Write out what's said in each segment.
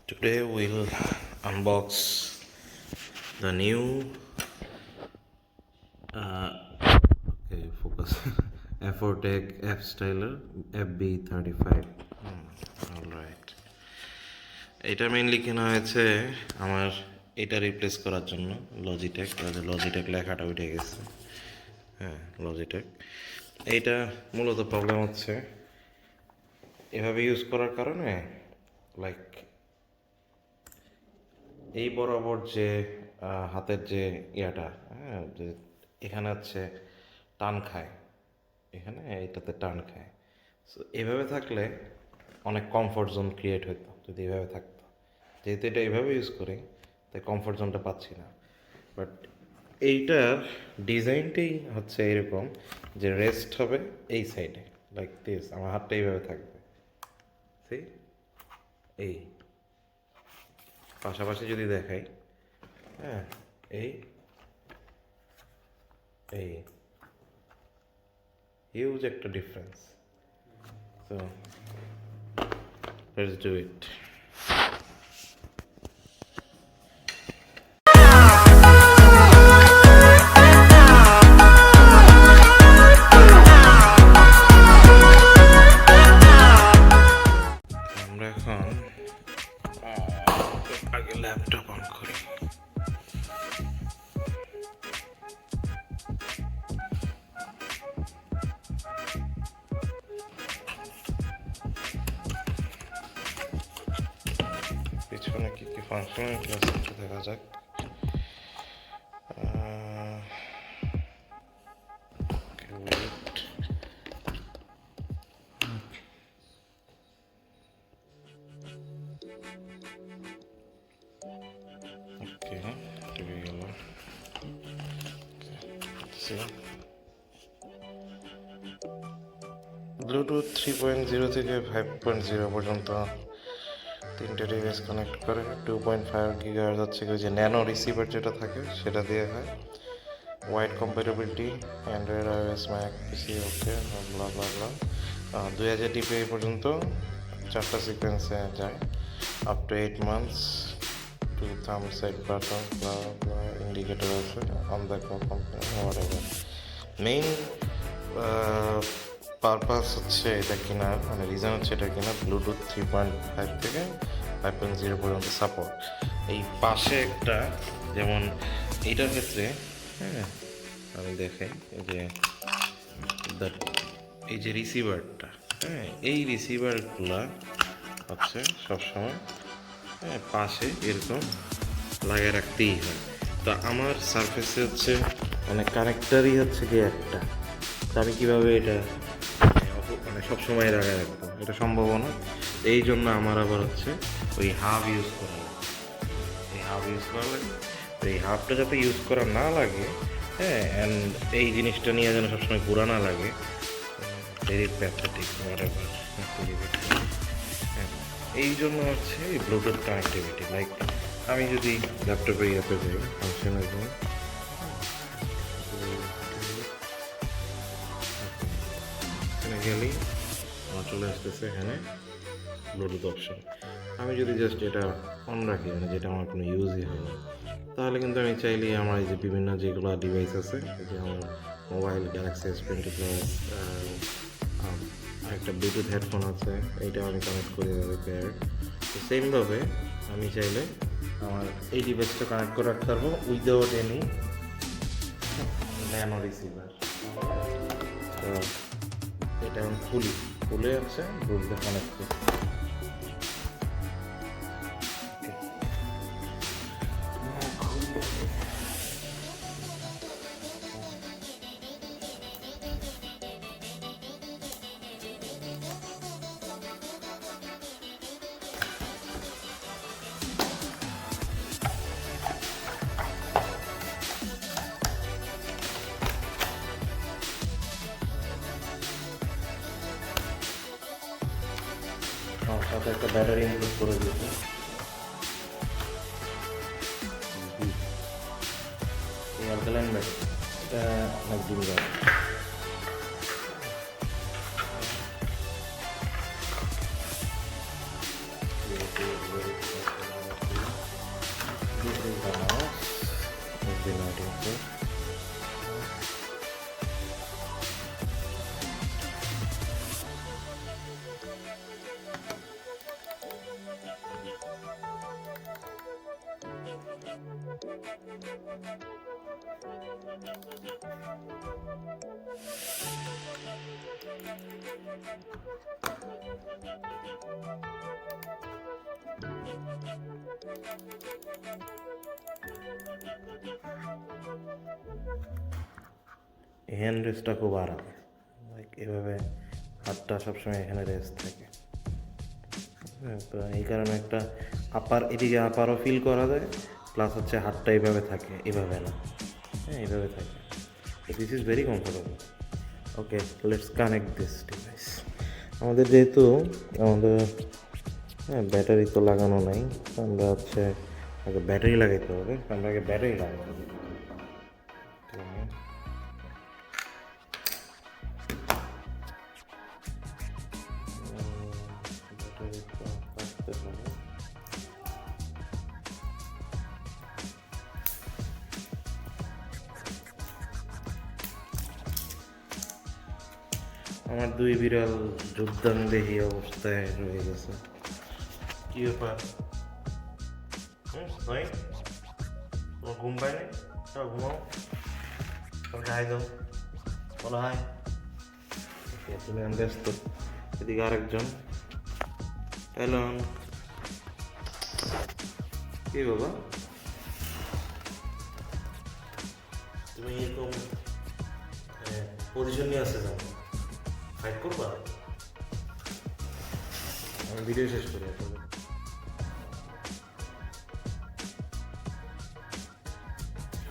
Today we'll unbox the new focus A4Tech FStyler FB35. Alright. এটা mainly কেনা হয়েছে আমার এটা রিপ্লেস করার জন্য লজিটেক লেখাটা উঠে গেছে। হ্যাঁ, লজিটেক। এইটা মূলত প্রবলেম হচ্ছে এভাবে ইউজ করার কারণে লাইক এই বরাবর যে হাতের যে ইয়াটা, হ্যাঁ, যে এখানে হচ্ছে টান খায়, এখানে এইটাতে টান খায়। সো এভাবে থাকলে অনেক কমফোর্ট জোন ক্রিয়েট হতো যদি এভাবে থাকতো। যেহেতু এটা এভাবে ইউজ করি তাই কমফোর্ট জোনটা পাচ্ছি না। বাট এইটার ডিজাইনটাই হচ্ছে এরকম যে রেস্ট হবে এই সাইডে, লাইক দিস। আমার হাতটা এইভাবে থাকবে, সেই এই পাশাপাশি যদি দেখাই, হ্যাঁ, এই এই হিউজ একটা difference. So let's do it. আমরা এখন আগে ল্যাপটপ অন করি। পিছনে কি কি ফাংশন ক্লাসটা দেখা যাক। ওকে, টিভি গেল। ব্লুটুথ 3.0 থেকে 5.0 পর্যন্ত তিনটে ডিভাইস কানেক্ট করে। 2.5 GHz হচ্ছে যে ন্যানো রিসিভার যেটা থাকে সেটা দিয়ে হয়। Wide compatibility, Android, iOS, Mac, PC, okay, blah blah blah. 2000 dpi পর্যন্ত 4টা সিকোয়েন্সে যায়। আপ টু 8 months, 2 থাম সাইড বাটন, ব্লা ব্লা, ইন্ডিকেটর আছে, on the company, whatever. Main purpose হচ্ছে এটা কেনার, মানে রিজন হচ্ছে এটা কেনা ব্লুটুথ 3.5 থেকে 5.0 পর্যন্ত সাপোর্ট। এই পাশে একটা, যেমন এইটার ক্ষেত্রে, হ্যাঁ, আমি দেখাই যে এই যে রিসিভারটা, হ্যাঁ, এই রিসিভারগুলা হচ্ছে সবসময়, হ্যাঁ, পাশে এরকম লাগিয়ে রাখতেই হয়। তো আমার সারফেসে হচ্ছে মানে কানেক্টারই হচ্ছে কি একটা, তো আমি কীভাবে এটা মানে সবসময় লাগায় রাখবো, এটা সম্ভব না। এই জন্য আমার আবার হচ্ছে ওই হাব ইউজ করা লাগে। এই হাব ইউজ করা লাগে, তো এই হাবটা যাতে ইউজ করা না লাগে, হ্যাঁ, অ্যান্ড এই জিনিসটা নিয়ে যেন সবসময় ঘোরা না লাগে, ভেরি প্যাথেটিক, হোয়াটএভার। হ্যাঁ, এই জন্য হচ্ছে এই ব্লুটুথ কানেক্টিভিটি। লাইক আমি যদি ল্যাপটপে ইয়াতে যাই, ফাংশনে যাই, এখানে গেলেই আমার চলে আসতেছে এখানে ব্লুটুথ অপশন। আমি যদি জাস্ট এটা অন রাখি, মানে যেটা আমার কোনো ইউজই হয় না, তাহলে কিন্তু আমি চাইলেই আমার এই যে বিভিন্ন যেগুলো ডিভাইস আছে, যে আমার মোবাইল গ্যালাক্সি S20+, একটা ব্লুটুথ হেডফোন আছে, এইটা আমি কানেক্ট করে দেবো পেয়ার। তো সেমভাবে আমি চাইলে আমার এই ডিভাইসটা কানেক্ট করে রাখতে পারবো উইদাউট এনি ন্যানো রিসিভার। তো এটা এখন খুলে আছে ব্লুটুথে কানেক্ট করে। সাথে একটা ব্যাটারি ইনক্লুড করে দিয়েছে। এই অ্যালকালাইন ব্যাটারি, এটা অনেক দিন যাবে। হ্যান্ড রেস্টটা খুব আরাম, এভাবে হাতটা সবসময় এখানে রেস্ট থাকে। হ্যাঁ, তো এই কারণে একটা এদিকে আপারও ফিল করা যায়, প্লাস হচ্ছে হাতটা এইভাবে থাকে, এভাবে না। হ্যাঁ, এইভাবে থাকে। This is very comfortable. Okay, let's connect this device. আমাদের যেহেতু আমাদের ব্যাটারি তো লাগানো নাই, আমরা হচ্ছে আগে ব্যাটারি লাগাইতে হবে। আমরা আগে ব্যাটারি লাগাবো। আমার দুই বিড়াল যুদ্ধাঙ্গদেহী অবস্থায় রয়ে গেছে। কি ব্যাপার? ভাই, তোমার ঘুম পায় নাই? চলো ঘুমাও। তোমাকে হাই দাও, বলো হাই। তুমি আমি ব্যস্ত। এদিকে আরেকজন। হ্যালো, কি বাবা? তুমি এরকম পজিশন নিয়ে আসতে যাও, ফাইট করবা? আমি ভিডিও শেষ করি আসলে।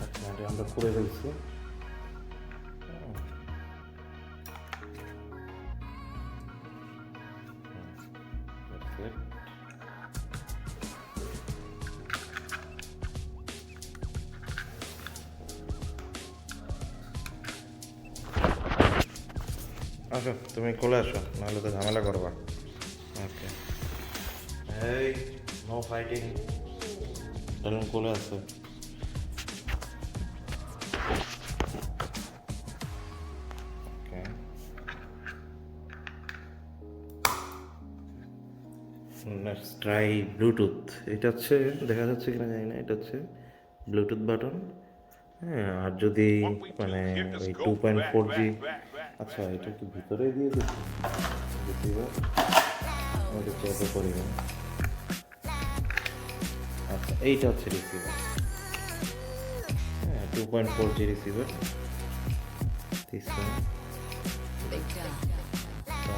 আচ্ছা, আমরা করে ফেলছি। আসো, তুমি কোলে আসো, নাহলে তো ঝামেলা করবা। ওকে, এই নো ফাইটিং। এরকম কোলে আসো। ওকে, নেক্সট ট্রাই ব্লুটুথ। এটা হচ্ছে, দেখা যাচ্ছে কিনা জানি না, এটা হচ্ছে ব্লুটুথ বাটন। হ্যাঁ, আর যদি মানে ওই 2.4G, আচ্ছা এটা কি ভিতরে দিয়ে দিচ্ছি রিসিভার? ওটা চেপে করি না। আচ্ছা, এইটা হচ্ছে রিসিভার। হ্যাঁ, 2.4G রিসিভার।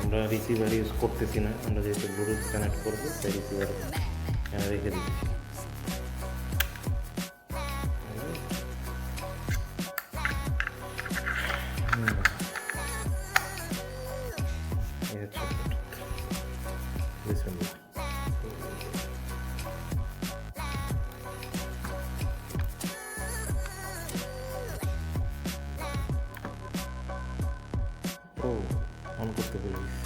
আমরা রিসিভার ইউজ করতেছি না, আমরা যেহেতু ব্লুটুথ কানেক্ট করবো তাই রিসিভার এখানে রেখে দিচ্ছি। ও, অন করতে পেরে গেছি।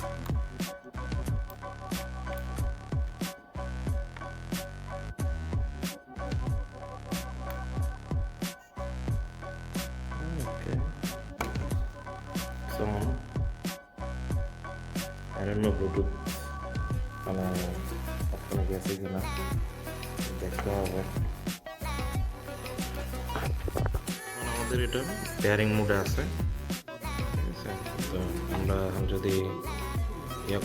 Okay. So, I don't know Bluetooth মানে আপনার গেছে কিনা দেখতে হবে। আমাদের এটা পেয়ারিং মোডে আছে, ঠিক আছে? তো আমরা যদি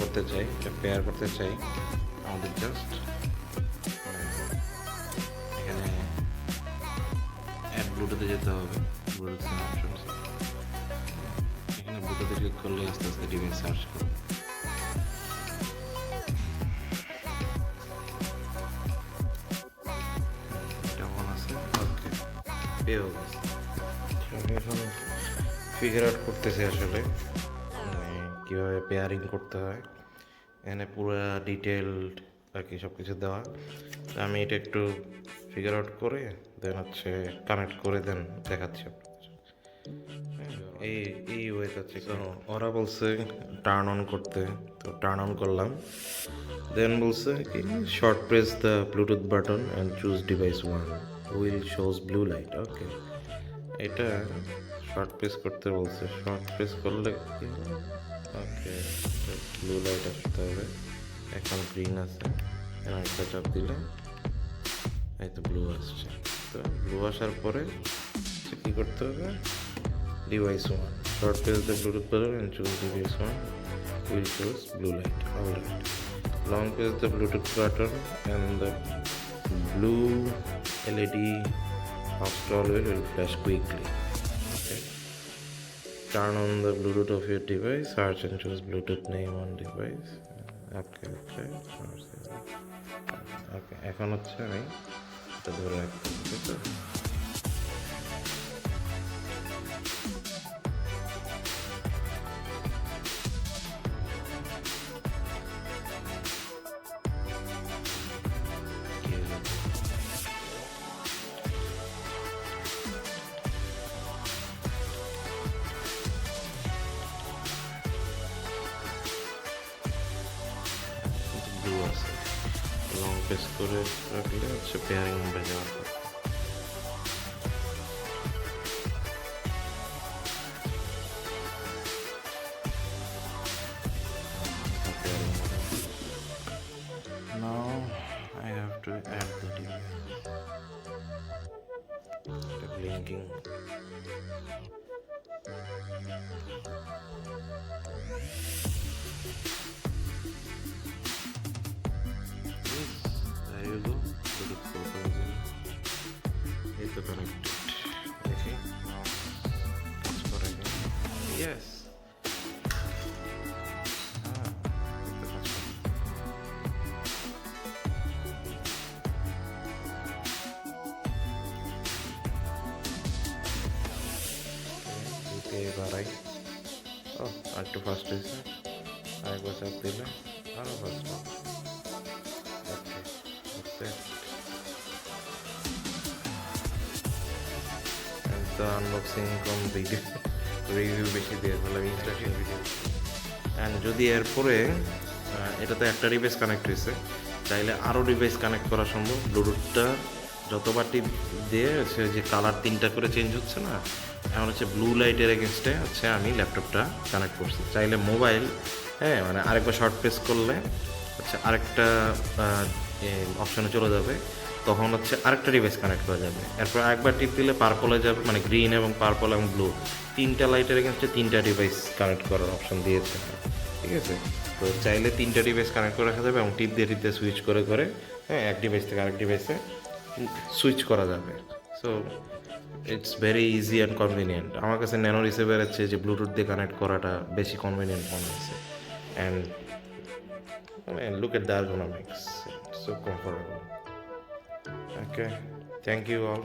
করতে চাই, পেয়ার করতে চাই, আমাদের জাস্ট এখানে অ্যাড ব্লুটুথে যেতে হবে। ব্লুটুথ অপশনস, এখানে ব্লুটুথে ক্লিক করলে আস্তে আস্তে ডিভাইস সার্চ করবে। কেমন আছে? ওকে, পেয়েও গেছে। এখন ফিগার আউট করতেছি আসলে কীভাবে পেয়ারিং করতে হয়। এখানে পুরো ডিটেলড আর কি সব কিছু দেওয়া। আমি এটা একটু ফিগার আউট করে দেন হচ্ছে কানেক্ট করে দেন দেখাচ্ছি। এই ওয়ে হচ্ছে, কারণ ওরা বলছে টার্ন অন করতে, তো টার্ন অন করলাম। দেন বলছে কি short press the Bluetooth button and choose device one, will shows blue light. Okay, এটা শর্ট প্রেস করতে বলছে। শর্ট প্রেস করলে কি, ওকে, ব্লু লাইট আসতে হবে। এখন গ্রিন আছে, একটা চাপ দিলে এই তো ব্লু আসছে। তো ব্লু আসার পরে কী করতে হবে, device one, short press the Bluetooth button and choose device one, will shows blue light. Alright, long press the Bluetooth button and the blue LED install will flash quickly. Okay. Turn on the Bluetooth of your device, search and choose Bluetooth name on device. Okay, okay, এখন হচ্ছে আমি এটা ধরে রাখতে, ঠিক আছে? Blue আছে, long press করে রাখলে হচ্ছে পেয়ারিং মোডে যাওয়ার পর now I have to add the device. The blinking. There you go. Bluetooth 4.0. It's connected. Okay. Now let's go again. Yes. বাড়াই, ও একটু ফাস্ট হয়েছে, আরেকবার চাপ দিলে আরও ফাস্ট হবে। ওকে, তো আনবক্সিং কম ভিডিও, রিভিউ বেশি দিয়ে ফেলাম, ইনস্ট্রাকশন ভিডিও। অ্যান্ড যদি এরপরে এটাতে একটা ডিভাইস কানেক্ট হয়েছে, চাইলে আরও ডিভাইস কানেক্ট করা সম্ভব। ব্লুটুথটা যতবার টিপ দিয়ে হচ্ছে যে কালার 3টা করে চেঞ্জ হচ্ছে না, এখন হচ্ছে ব্লু লাইটের এগেনস্টে হচ্ছে আমি ল্যাপটপটা কানেক্ট করছি। চাইলে মোবাইল, হ্যাঁ, মানে আরেকবার শর্ট প্রেস করলে হচ্ছে আরেকটা অপশানে চলে যাবে, তখন হচ্ছে আরেকটা ডিভাইস কানেক্ট করা যাবে। এরপর আরেকবার টিপ দিলে পার্পলে যাবে, মানে গ্রিন এবং পার্পল এবং ব্লু 3টা লাইটের এগেনস্টে 3টা ডিভাইস কানেক্ট করার অপশান দিয়েছে, ঠিক আছে? তো চাইলে 3টা ডিভাইস কানেক্ট করে রাখা যাবে এবং টিপ দিয়ে সুইচ করে করে, হ্যাঁ, এক ডিভাইস থেকে আরেক ডিভাইসে সুইচ করা যাবে। So it's very easy and convenient. আমার কাছে ন্যানো রিসিভারের চেয়ে যে ব্লুটুথ দিয়ে কানেক্ট করাটা বেশি কনভিনিয়েন্ট মনে হয়েছে। And look at the ergonomics, so comfortable. Okay, thank you all.